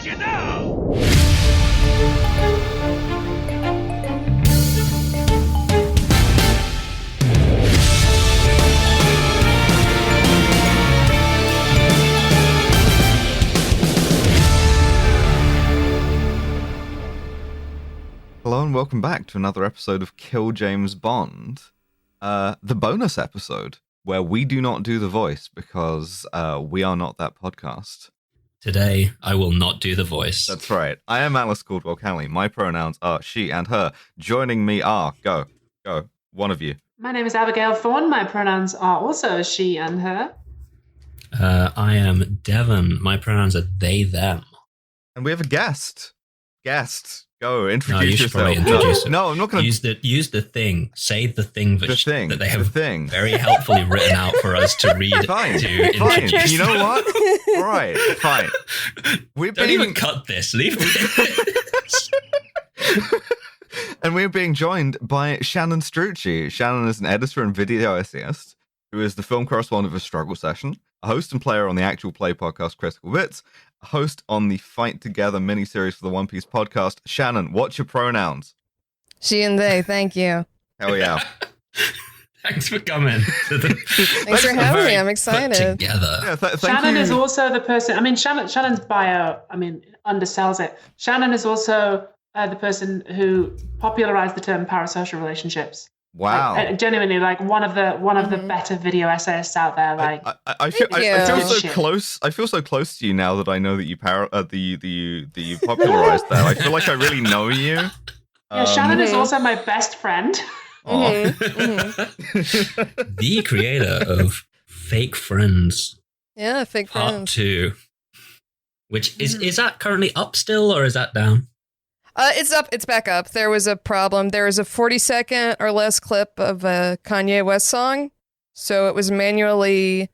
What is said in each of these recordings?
you now! Hello and welcome back to another episode of Kill James Bond, the bonus episode where we do not do the voice because we are not that podcast. Today, I will not do the voice. That's right. I am Alice Caldwell-Cowley. My pronouns are she and her. Joining me are, go, one of you. My name is Abigail Thorne. My pronouns are also she and her. I am Devon. My pronouns are they, them. And we have a guest. Go, introduce No, you should yourself. probably introduce it. No, I'm not going to use the thing. Say the thing that they have very helpfully written out for us to read. Fine. Introduce. You know what? All right, fine. Don't even cut this. Leave it. And we're being joined by Shannon Strucci. Shannon is an editor and video essayist who is the film correspondent for Struggle Session, a host and player on the actual play podcast Critical Bits, a host on the Fight Together miniseries for the One Piece podcast. Shannon, what's your pronouns? She and they, thank you. Hell yeah. Thanks for coming. Thanks for having me. I'm excited. Together. Yeah, Shannon is also the person. I mean, Shannon's bio, undersells it. Shannon is also the person who popularized the term parasocial relationships. Wow. Genuinely, one of the better video essayists out there. I feel so close. I feel so close to you now that I know that you you popularized that. I feel like I really know you. Yeah, Shannon is also my best friend. The creator of Fake Friends. Yeah, Fake Part Friends. 2. Which is that currently up still or is that down? It's up. It's back up. There was a problem. There was a 40-second or less clip of a Kanye West song, so it was manually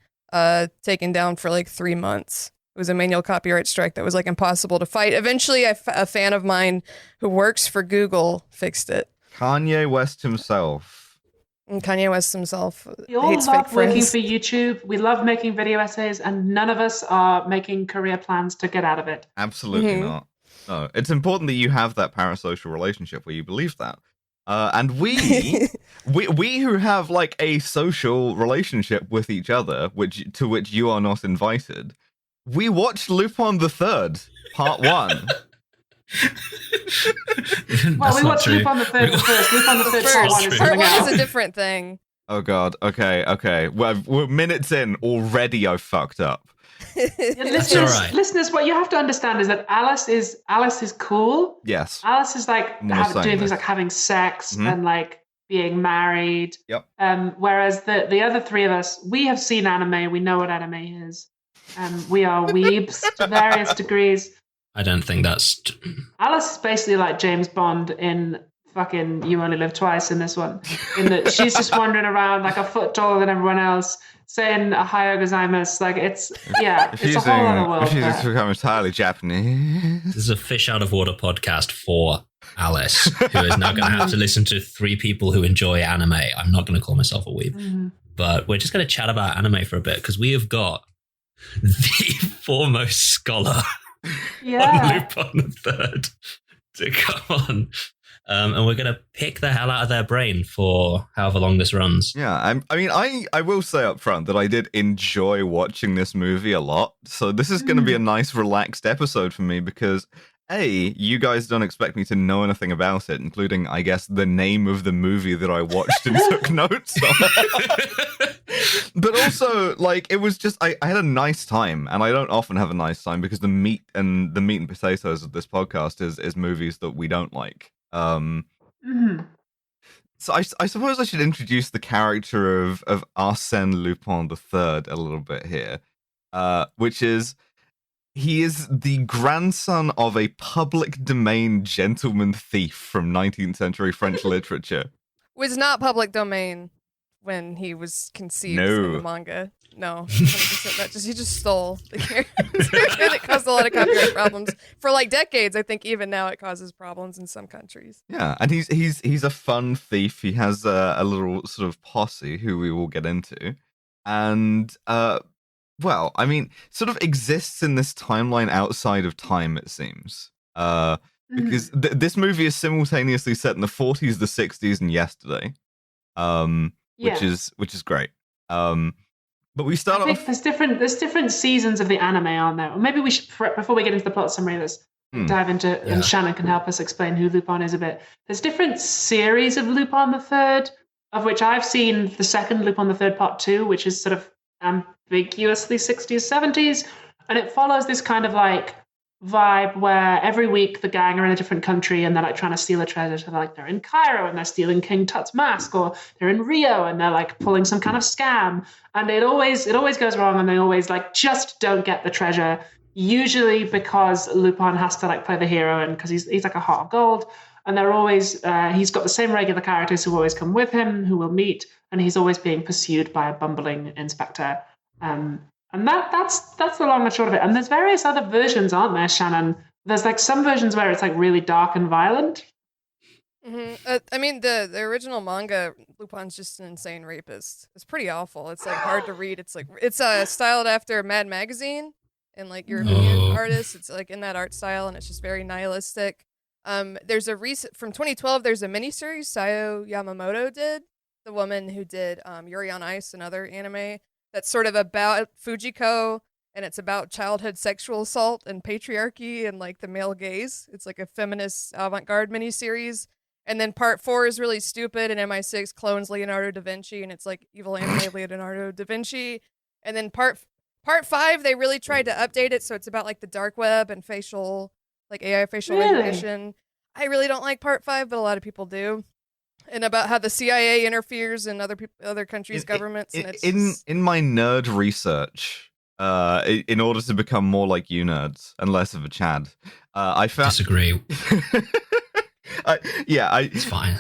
taken down for like 3 months. It was a manual copyright strike that was like impossible to fight. Eventually, a fan of mine who works for Google fixed it. Kanye West himself. And Kanye West himself We all hates love Fake working Friends. for YouTube. We love making video essays, and none of us are making career plans to get out of it. Absolutely not. No, it's important that you have that parasocial relationship where you believe that. And we who have like a social relationship with each other, to which you are not invited, we watched Lupin III, Part 1. Well, we watched Lupin III first. Lupin III Part 1 is Part something 1 else. is a different thing. Oh god, okay. We're minutes in, already I fucked up. Listeners, what you have to understand is that Alice is cool. Yes. Alice is like doing things like having sex and like being married. Yep. Whereas the other three of us, we have seen anime. We know what anime is. We are weebs to various degrees. I don't think that's... Alice is basically like James Bond in fucking You Only Live Twice in this one. In that she's just wandering around like a foot taller than everyone else, saying Ohio gozaimasu. Like it's a whole other world. She's just become entirely Japanese. This is a fish out of water podcast for Alice, who is now going to have to listen to 3 people who enjoy anime. I'm not going to call myself a weeb, but we're just going to chat about anime for a bit because we have got the foremost scholar on Lupin III to come on. And we're going to pick the hell out of their brain for however long this runs. Yeah, I will say up front that I did enjoy watching this movie a lot. So this is going to be a nice, relaxed episode for me because, A, you guys don't expect me to know anything about it, including, I guess, the name of the movie that I watched and took notes on. But also, like, it was just, I had a nice time, and I don't often have a nice time because the meat and potatoes of this podcast is movies that we don't like. So I suppose I should introduce the character of Arsène Lupin III a little bit here, which is he is the grandson of a public domain gentleman thief from 19th century French literature. Was not public domain when he was conceived in the manga. No, 100% not. He just stole the character. And it caused a lot of copyright problems for like decades. I think even now it causes problems in some countries. Yeah, and he's a fun thief. He has a little sort of posse who we will get into, and well, I mean, sort of exists in this timeline outside of time, it seems. Because this movie is simultaneously set in the 40s, the 60s, and yesterday. Which is great. But we start off. There's different seasons of the anime, aren't there? Or maybe we should, before we get into the plot summary, let's dive into, and Shannon can help us explain who Lupin is a bit. There's different series of Lupin III, of which I've seen the second Lupin III Part 2, which is sort of ambiguously 60s, 70s, and it follows this kind of like vibe where every week the gang are in a different country and they're like trying to steal a treasure. So they're in Cairo and they're stealing King Tut's mask, or they're in Rio and they're like pulling some kind of scam, and it always goes wrong, and they always like just don't get the treasure, usually because Lupin has to like play the hero, and because he's like a heart of gold, and they're always he's got the same regular characters who always come with him, who we'll meet, and he's always being pursued by a bumbling inspector. And that's the long and short of it. And there's various other versions, aren't there, Shannon? There's like some versions where it's like really dark and violent. Mm-hmm. I mean, the original manga, Lupin's just an insane rapist. It's pretty awful. It's like hard to read. It's styled after Mad Magazine and like European artists. It's like in that art style, and it's just very nihilistic. There's a recent from 2012. There's a miniseries Sayo Yamamoto did, the woman who did Yuri on Ice and other anime. That's sort of about Fujiko, and it's about childhood sexual assault and patriarchy and like the male gaze. It's like a feminist avant-garde miniseries. And then part 4 is really stupid, and MI6 clones Leonardo da Vinci, and it's like evil anime Leonardo da Vinci. And then part 5, they really tried to update it, so it's about like the dark web and AI facial recognition. I really don't like part 5, but a lot of people do. And about how the CIA interferes in other countries' governments. And it's in my nerd research, in order to become more like you nerds and less of a Chad, I found... Disagree. It's fine.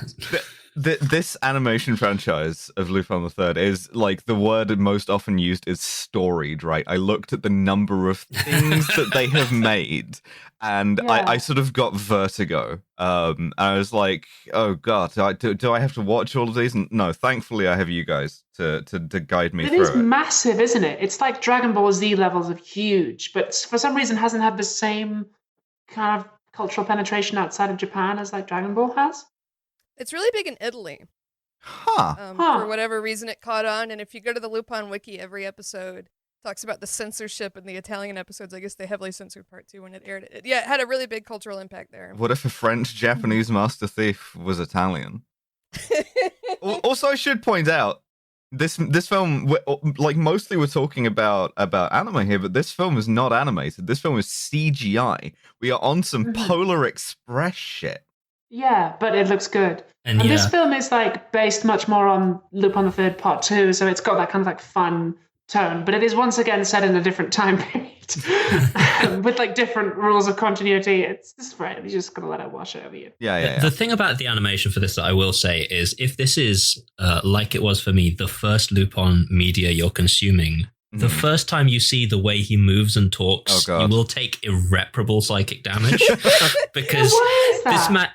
This animation franchise of Lupin III is like the word most often used is storied, right? I looked at the number of things that they have made, and I sort of got vertigo. I was like, oh god, do I have to watch all of these? And no, thankfully I have you guys to guide me through it. It is massive, isn't it? It's like Dragon Ball Z levels of huge, but for some reason hasn't had the same kind of cultural penetration outside of Japan as like Dragon Ball has. It's really big in Italy. For whatever reason, it caught on. And if you go to the Lupin wiki, every episode talks about the censorship in the Italian episodes. I guess they heavily censored part 2 when it aired. It had a really big cultural impact there. What if a French-Japanese master thief was Italian? Also, I should point out, this film, like mostly we're talking about anime here, but this film is not animated. This film is CGI. We are on some Polar Express shit. Yeah, but it looks good. And this film is like based much more on Lupin III Part 2, so it's got that kind of like fun tone, but it is once again set in a different time period with like different rules of continuity. It's just right. You just gotta let it wash over you. Yeah. The thing about the animation for this that I will say is, if this is like it was for me, the first Lupin media you're consuming, the first time you see the way he moves and talks, you will take irreparable psychic damage because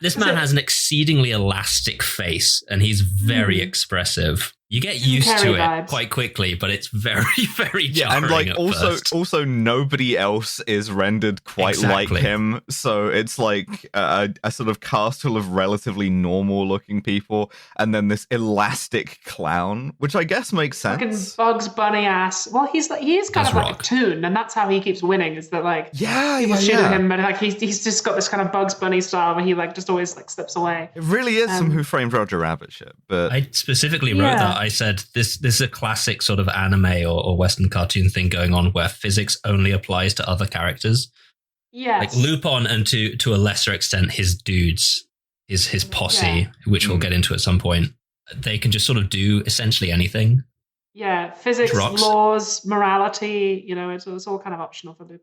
this man has an exceedingly elastic face and he's very expressive. You get used to it quite quickly, but it's very, very jarring. And like also nobody else is rendered quite like him, so it's like a sort of cast full of relatively normal looking people, and then this elastic clown, which I guess makes sense. Fucking Bugs Bunny ass. Well, he is kind of like a toon, and that's how he keeps winning. Is that like people shoot at him, but like he's just got this kind of Bugs Bunny style where he like just always like slips away. It really is some Who Framed Roger Rabbit shit. But I specifically wrote that. I said this is a classic sort of anime or Western cartoon thing going on where physics only applies to other characters. Yes. Like Lupin, and to a lesser extent his dudes, his posse, which we'll get into at some point. They can just sort of do essentially anything. Yeah, physics, laws, morality, it's all kind of optional for Lupin.